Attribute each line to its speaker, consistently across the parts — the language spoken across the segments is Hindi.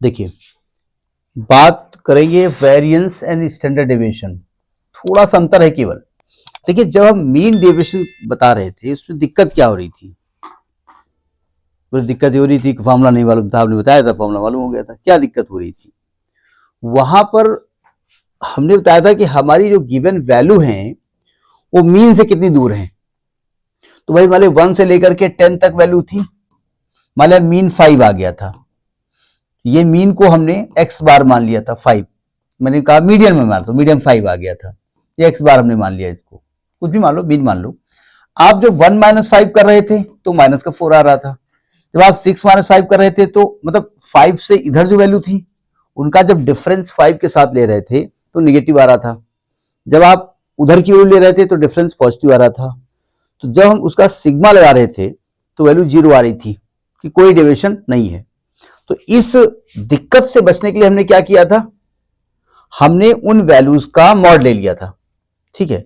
Speaker 1: देखिए, बात करेंगे वेरिएंस एंड स्टैंडर्ड डेविएशन। थोड़ा सा अंतर है केवल। देखिए, जब हम मीन डेविएशन बता रहे थे उसमें दिक्कत क्या हो रही थी? कुछ दिक्कत ये हो रही थी कि फॉर्मूला नहीं मालूम था, आपने बताया था, फॉर्मूला मालूम हो गया था। क्या दिक्कत हो रही थी वहां पर? हमने बताया था कि हमारी जो गिवन वैल्यू है वो मीन से कितनी दूर है। तो भाई मान लिया 1 से लेकर के 10 तक वैल्यू थी, मान लिया मीन 5 आ गया था। ये मीन को हमने एक्स बार मान लिया था 5, मैंने कहा मीडियन में मान, तो मीडियम 5 आ गया था, ये एक्स बार हमने मान लिया, इसको कुछ भी मान लो, मीन मान लो। आप जब 1 माइनस 5 कर रहे थे तो माइनस का 4 आ रहा था। जब आप 6 माइनस 5 कर रहे थे तो मतलब 5 से इधर जो वैल्यू थी उनका जब डिफरेंस 5 के साथ ले रहे थे तो निगेटिव आ रहा था। जब आप उधर की वैल्यू ले रहे थे तो डिफरेंस पॉजिटिव आ रहा था। तो जब हम उसका सिग्मा लगा रहे थे तो वैल्यू 0 आ रही थी कि कोई डेविएशन नहीं है। तो इस दिक्कत से बचने के लिए हमने क्या किया था? हमने उन वैल्यूज का मॉड ले लिया था। ठीक है,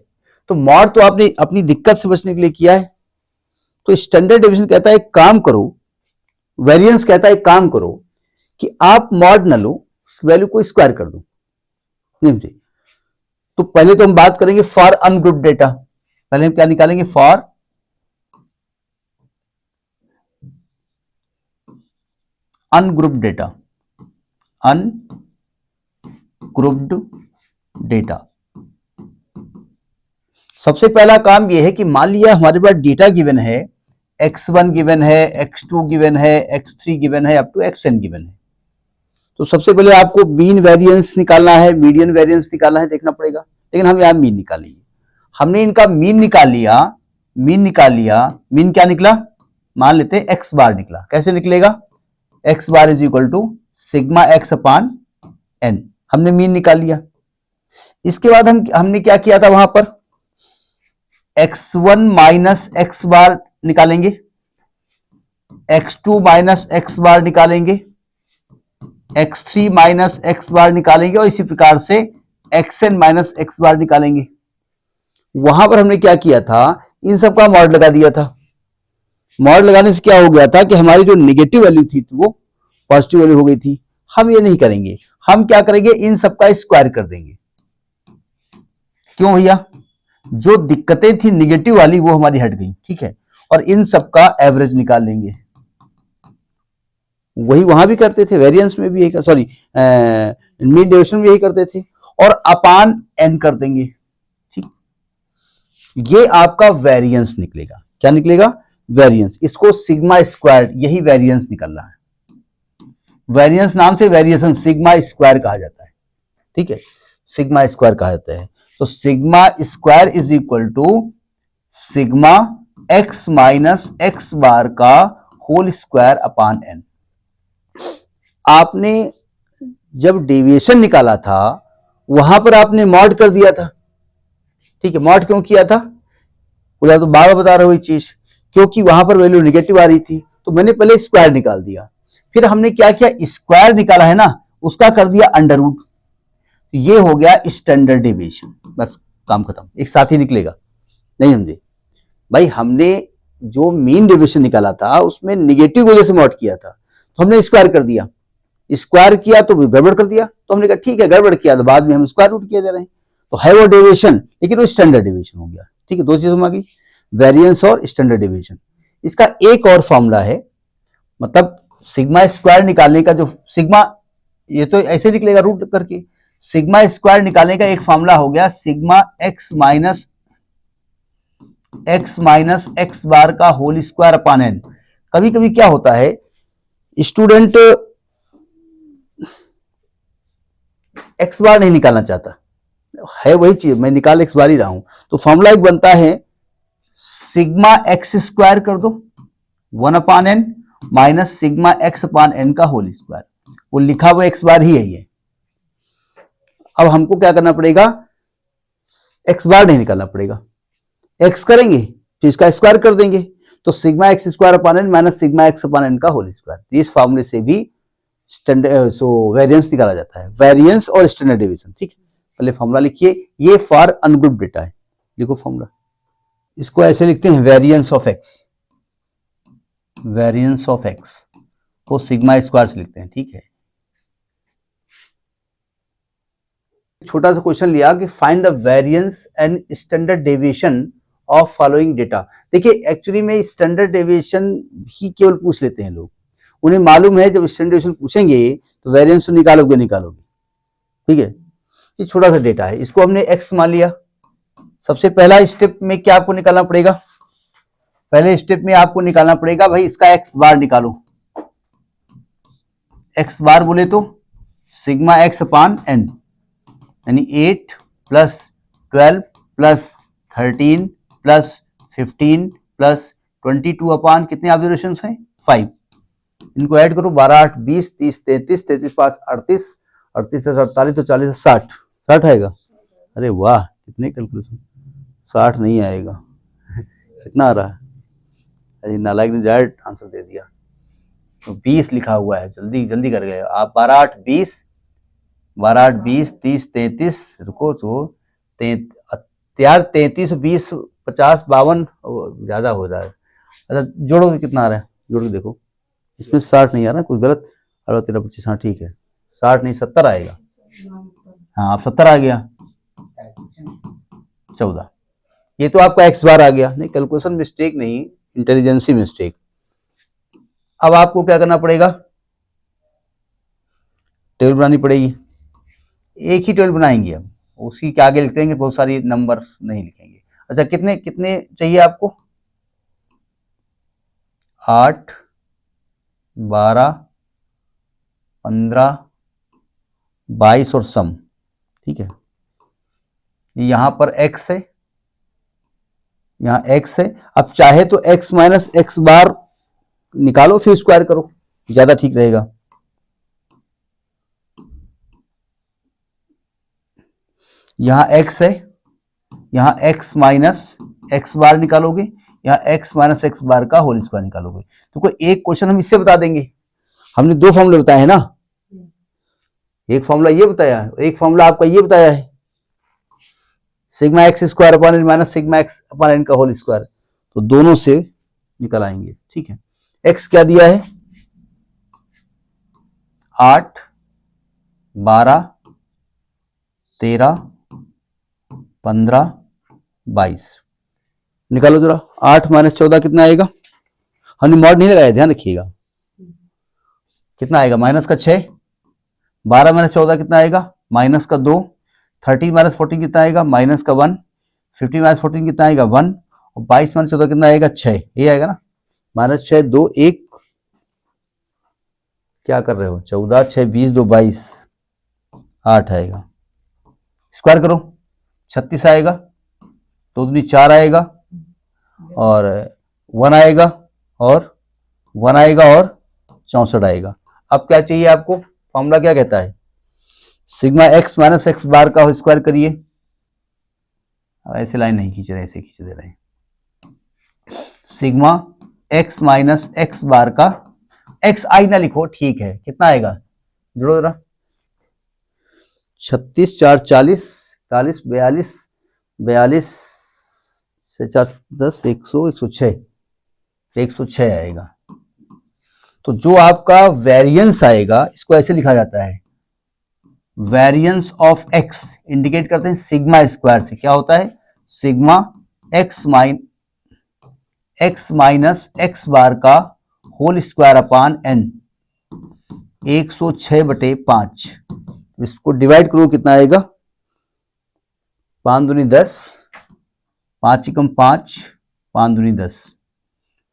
Speaker 1: तो मॉड तो आपने अपनी दिक्कत से बचने के लिए किया है। तो स्टैंडर्ड डेविएशन कहता है एक काम करो, वेरिएंस कहता है एक काम करो कि आप मॉड न लो, उस वैल्यू को स्क्वायर कर दो। तो पहले तो हम बात करेंगे फॉर अनग्रुप डेटा। पहले हम क्या निकालेंगे? For ungrouped data, ungrouped data. सबसे पहला काम यह है कि मान लिया हमारे पास डेटा गिवन है, x1 गिवन है, x2 गिवन है, x3 गिवन है, अप टू xn गिवन है। तो सबसे पहले आपको मीन वेरिएंस निकालना है, मीडियन वेरिएंस निकालना है, देखना पड़ेगा। लेकिन हम यहां मीन निकालेंगे। हमने इनका मीन निकाल लिया, मीन क्या निकला? मान लेते हैं एक्स बार निकला। कैसे निकलेगा? X bar is equal to sigma x upon n. हमने मीन निकाल लिया। इसके बाद हमने क्या किया था? वहां पर x1 माइनस एक्स बार निकालेंगे, x2 माइनस एक्स बार निकालेंगे, x3 माइनस एक्स बार निकालेंगे और इसी प्रकार से xn माइनस एक्स बार निकालेंगे। वहां पर हमने क्या किया था? इन सबका मॉड लगा दिया था। मॉड लगाने से क्या हो गया था कि हमारी जो नेगेटिव वैल्यू थी वो पॉजिटिव वैल्यू हो गई थी। हम ये नहीं करेंगे, हम क्या करेंगे? इन सबका स्क्वायर कर देंगे। क्यों भैया? जो दिक्कतें थी निगेटिव वाली वो हमारी हट गई। ठीक है, और इन सबका एवरेज निकाल लेंगे। वही वहां भी करते थे, वेरिएंस में भी यही, सॉरी मीन डेविएशन में यही करते थे। और अपान एन कर देंगे। ठीक, ये आपका वेरिएंस निकलेगा। क्या निकलेगा? वेरिएंस। इसको सिग्मा स्क्वायर, यही वेरिएंस निकल रहा है। वेरिएंस नाम से वेरिएशन सिग्मा स्क्वायर कहा जाता है। ठीक है, सिग्मा स्क्वायर कहा जाता है। तो sigma square is equal to sigma x minus x bar का होल स्क्वायर अपान एन। आपने जब डेविएशन निकाला था वहां पर आपने मॉड कर दिया था। ठीक है, मॉड क्यों किया था? बोला तो बार बार बता रहा हूं ये चीज, क्योंकि वहां पर वैल्यू निगेटिव आ रही थी तो मैंने पहले स्क्वायर निकाल दिया। फिर हमने क्या किया? स्क्वायर निकाला है ना, उसका कर दिया अंडर रूट। ये हो गया स्टैंडर्ड डेविएशन। बस काम खत्म, एक साथ ही निकलेगा। नहीं समझे भाई? हमने जो मीन डेविएशन निकाला था उसमें निगेटिव वजह से मॉड किया था, तो हमने स्क्वायर कर दिया। स्क्वायर किया तो गड़बड़ कर दिया, तो हमने कहा ठीक है गड़बड़ किया तो बाद में हम स्क्वायर रूट किया जा रहे हैं। तो है वो डेविएशन, लेकिन वो स्टैंडर्ड डेविएशन हो गया। ठीक है, दो चीजों में आ गई, वेरिएंस और स्टैंडर्ड डेविएशन। इसका एक और फॉर्मूला है, मतलब सिग्मा स्क्वायर निकालने का जो सिग्मा, ये तो ऐसे निकलेगा रूट करके। सिग्मा स्क्वायर निकालने का एक फॉर्मूला हो गया sigma x minus x bar का होल स्क्वायर अपान एन। कभी कभी क्या होता है, स्टूडेंट एक्स बार नहीं निकालना चाहता है, वही चीज मैं निकाल एक्स बार ही रहा हूं। तो फॉर्मूला एक बनता है सिग्मा एक्स स्क्वायर कर दो 1 अपान n minus sigma x upon n का होल स्क्वायर। वो लिखा हुआ एक्स बार ही है। अब हमको क्या करना पड़ेगा? एक्स बार नहीं निकालना पड़ेगा, एक्स करेंगे तो इसका स्क्वायर कर देंगे। तो sigma x square upon n minus sigma x upon n का होल स्क्वायर। इस फॉर्मूले से भी स्टैंडर्ड वेरिएंस निकाला जाता है, वेरिएंस और स्टैंडर्ड डेविएशन। ठीक है, पहले फॉर्मूला लिखिए, ये फॉर अनग्रुप डेटा है। लिखो फॉर्मूला, इसको ऐसे लिखते हैं variance of x, variance of x को सिग्मा स्क्वायर से लिखते हैं। ठीक है, छोटा सा क्वेश्चन लिया कि find the variance and standard deviation of following data. देखिए एक्चुअली में स्टैंडर्ड डेविएशन ही केवल पूछ लेते हैं लोग, उन्हें मालूम है जब स्टैंडर्ड डेविएशन पूछेंगे तो वेरिएंस तो निकालोगे, ठीक है। ये छोटा सा डेटा है, इसको हमने एक्स मान लिया। सबसे पहला स्टेप में क्या आपको निकालना पड़ेगा, पहले स्टेप में आपको निकालना पड़ेगा भाई इसका एक्स बार निकालो। एक्स बार बोले तो सिग्मा एक्स अपान एन, यानी 8 प्लस 12 प्लस 13 प्लस 15 प्लस 22 अपान कितने ऑब्जर्वेशन हैं 5। इनको ऐड करो 12 8 20 30 33 33 5 38 38 से 48 तो 40 से 60 60 आएगा। अरे वाह कितने कैलकुलेशन, 60 नहीं आएगा कितना आ रहा है, अरे नालायक ने डायरेक्ट आंसर दे दिया। तो 20 लिखा हुआ है, जल्दी जल्दी कर गए आप। 12 8 20 12 8 20 30 33 रुको तो यार 33 20 50 52 ज्यादा हो रहा है। अच्छा जोड़ो कितना आ रहा है, जोड़ के देखो, इसमें 60 नहीं आ रहा, कुछ गलत। 18 13 25 हाँ ठीक है, 60 नहीं 70 आएगा। हाँ आप 70 आ गया, 14। ये तो आपका एक्स बार आ गया, नहीं कैलकुलेशन मिस्टेक नहीं, इंटेलिजेंसी मिस्टेक। अब आपको क्या करना पड़ेगा, टेबल बनानी पड़ेगी। एक ही टेबल बनाएंगे हम, उसी के आगे लिख देंगे, बहुत सारी नंबर नहीं लिखेंगे। अच्छा कितने कितने चाहिए आपको, 8 12 15 22 और सम, ठीक है। यहां पर x है, यहां x है। अब चाहे तो x माइनस एक्स बार निकालो फिर स्क्वायर करो, ज्यादा ठीक रहेगा। यहां x है, यहां x माइनस एक्स बार निकालोगे, यहां x माइनस एक्स बार का होल स्क्वायर निकालोगे। तो कोई एक क्वेश्चन हम इससे बता देंगे, हमने दो फॉर्मूले बताए हैं ना, एक फॉर्मूला ये बताया है, एक फॉर्मूला आपका ये बताया है, sigma x square upon n minus sigma x upon n का होल स्क्वायर। तो दोनों से निकल आएंगे, ठीक है। एक्स क्या दिया है, 8 12 13 15 22। निकालो जरा, 8 माइनस 14 कितना आएगा, हमने मॉड नहीं लगाया, ध्यान रखिएगा। कितना आएगा, माइनस का 6। 12 माइनस 14 कितना आएगा, माइनस का 2। 13 माइनस 14 कितना आएगा, माइनस का 1। 15 माइनस 14 कितना आएगा, 1। और 22 माइनस 14 कितना आएगा, 6। ये आएगा ना, माइनस 6 2 1, क्या कर रहे हो, 14 6 20 2 22 8 आएगा। स्क्वायर करो, 36 आएगा, 2 दूनी 4 आएगा, और 1 आएगा, और 1 आएगा, और 64 आएगा। अब क्या चाहिए आपको, फॉर्मूला क्या कहता है, sigma x minus x bar का स्क्वायर करिए। ऐसे लाइन नहीं खींच रहे, ऐसे खींच दे रहे हैं। Sigma x minus x bar का, एक्स आई ना लिखो, ठीक है, कितना आएगा, जोड़ो जरा, 36 4 40 41 42 42 से 4 10 100 106 106 आएगा। तो जो आपका वेरिएंस आएगा, इसको ऐसे लिखा जाता है, वेरिएंस ऑफ एक्स इंडिकेट करते हैं सिग्मा स्क्वायर से। क्या होता है, sigma x minus x bar का होल स्क्वायर अपान एन, 106/5। इसको डिवाइड करो, कितना आएगा, 5 दूनी 10, 5 एकम 5, 5 दूनी 10,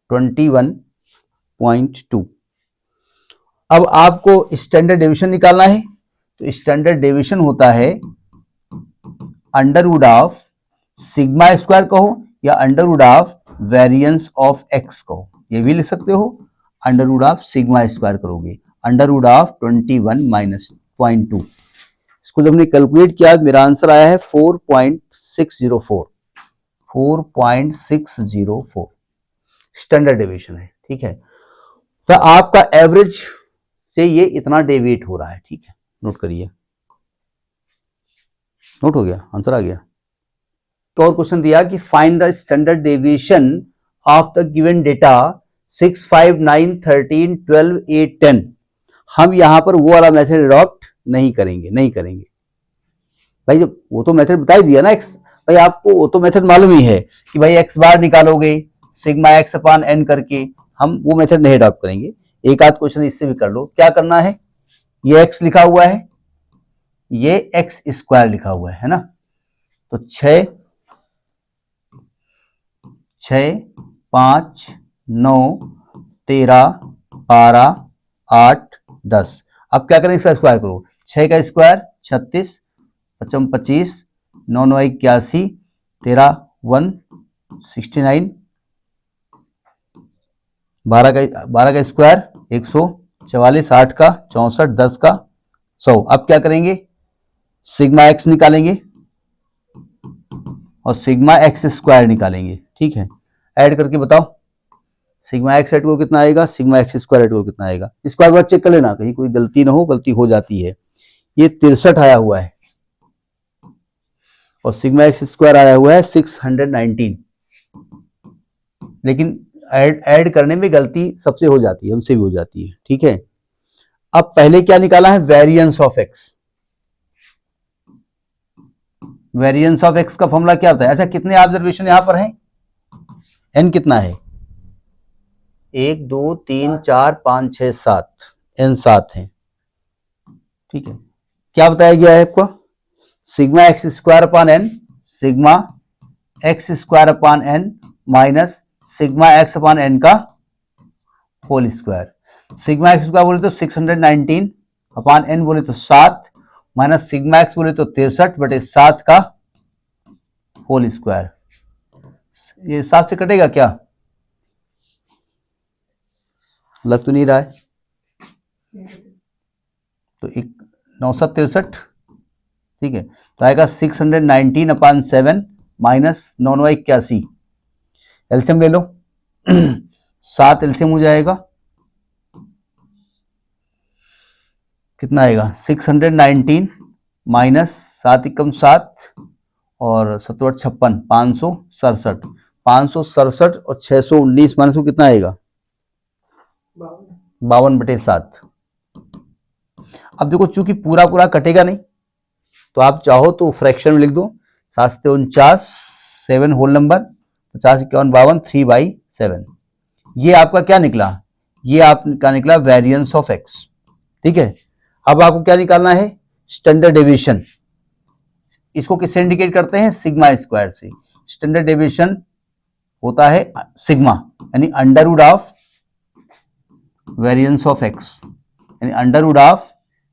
Speaker 1: 21.2। अब आपको स्टैंडर्ड डेविएशन निकालना है, तो स्टैंडर्ड डेविएशन होता है अंडरवुड ऑफ सिग्मा स्क्वायर कहो या under root of variance of x कहो, ये भी लिख सकते हो। अंडरवुड ऑफ सिग्मा स्क्वायर करोगे, अंडरवुड ऑफ 21-0.2। इसको जब हमने कैलकुलेट किया, मेरा आंसर आया है 4.604 4.604 स्टैंडर्ड डेविएशन है, ठीक है। तो आपका एवरेज से ये इतना डेविएट हो रहा है, ठीक है, नोट करिए, नोट हो गया, आंसर आ गया। तो और क्वेश्चन दिया कि find the standard deviation of the given data 6 5 9 13 12 8 10। हम यहां पर वो वाला मेथड अडॉप्ट नहीं करेंगे, भाई जब वो तो मेथड बता ही दिया ना एक्स, भाई आपको वो तो मेथड मालूम ही है कि भाई एक्स बार निकालोगे सिग्मा एक्स अपान एन करके, हम वो मेथड नहीं अडॉप्ट करेंगे। एक आध क्वेश्चन इससे भी कर लो। क्या करना है, ये एक्स लिखा हुआ है, ये एक्स स्क्वायर लिखा हुआ है ना, तो 6 5 9 13 12 8 10। अब क्या करें, इसका स्क्वायर करो, 6 का स्क्वायर 36, 55 25, 9 9 81, 13 1 69, 12 का स्क्वायर 144, 8 का 64, 10 का 100। अब क्या करेंगे, सिग्मा एक्स निकालेंगे और सिग्मा एक्स स्क्वायर निकालेंगे। ठीक है, ऐड करके बताओ सिग्मा एक्स ऐड करो कितना आएगा, सिग्मा एक्स स्क्वायर ऐड करो कितना आएगा। इसको एक बार चेक कर लेना, कहीं कोई गलती ना हो, गलती हो जाती है। ये 63 आया हुआ है और सिग्मा एक्स स्क्वायर आया हुआ है 619, लेकिन ऐड करने में गलती सबसे हो जाती है, हमसे भी हो जाती है। ठीक है, अब पहले क्या निकाला है, variance of x. Variance of x का फॉर्मूला क्या होता है, अच्छा कितने ऑब्जर्वेशन यहां पर हैं, एन कितना है, 1 2 3 4 5 6 7, एन 7 है। ठीक है, क्या बताया गया है आपको, sigma x square upon n, sigma x square upon n minus sigma x upon n का whole square. Sigma x square बोले तो 619 अपान एन बोले तो 7 माइनस सिग्मा एक्स बोले तो 63/7 का होल स्क्वायर। ये 7 से कटेगा क्या, लग तो नहीं रहा है, तो 963। ठीक है, तो आएगा 619 अपान 7 माइनस 9 9 81, एलसीएम ले लो 7 एलसीएम हो जाएगा, कितना आएगा 619 माइनस 7 एकम 7 और 7 8 56, 567, 567 और 619 माइनस को कितना आएगा 52/7। अब देखो चूंकि पूरा पूरा कटेगा नहीं, तो आप चाहो तो फ्रैक्शन में लिख दो, 7 से 49, 7 होल नंबर, 50 51 52, 3/7। ये आपका क्या निकला, ये आपका निकला वेरिएंस ऑफ एक्स। ठीक है, अब आपको क्या निकालना है, स्टैंडर्ड डेविएशन। इसको किससे इंडिकेट करते हैं, सिग्मा स्क्वायर से। स्टैंडर्ड डेविएशन होता है सिग्मा, यानी under root of variance of x, यानी अंडर रूट ऑफ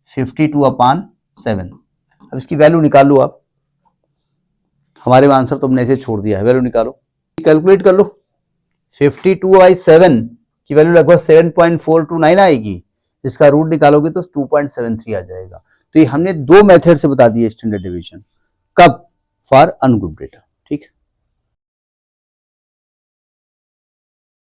Speaker 1: 52/7। अब इसकी वैल्यू निकाल लो आप, हमारे में आंसर तो हमने ऐसे छोड़ दिया है, वैल्यू निकालो, कैलकुलेट कर लो। 52/7 की वैल्यू लगभग 7.429 आएगी, इसका रूट निकालोगे तो 2.73 आ जाएगा। तो ये हमने दो मेथड से बता दिए स्टैंडर्ड डेविएशन, कब, फॉर अनग्रुप डेटा। ठीक है।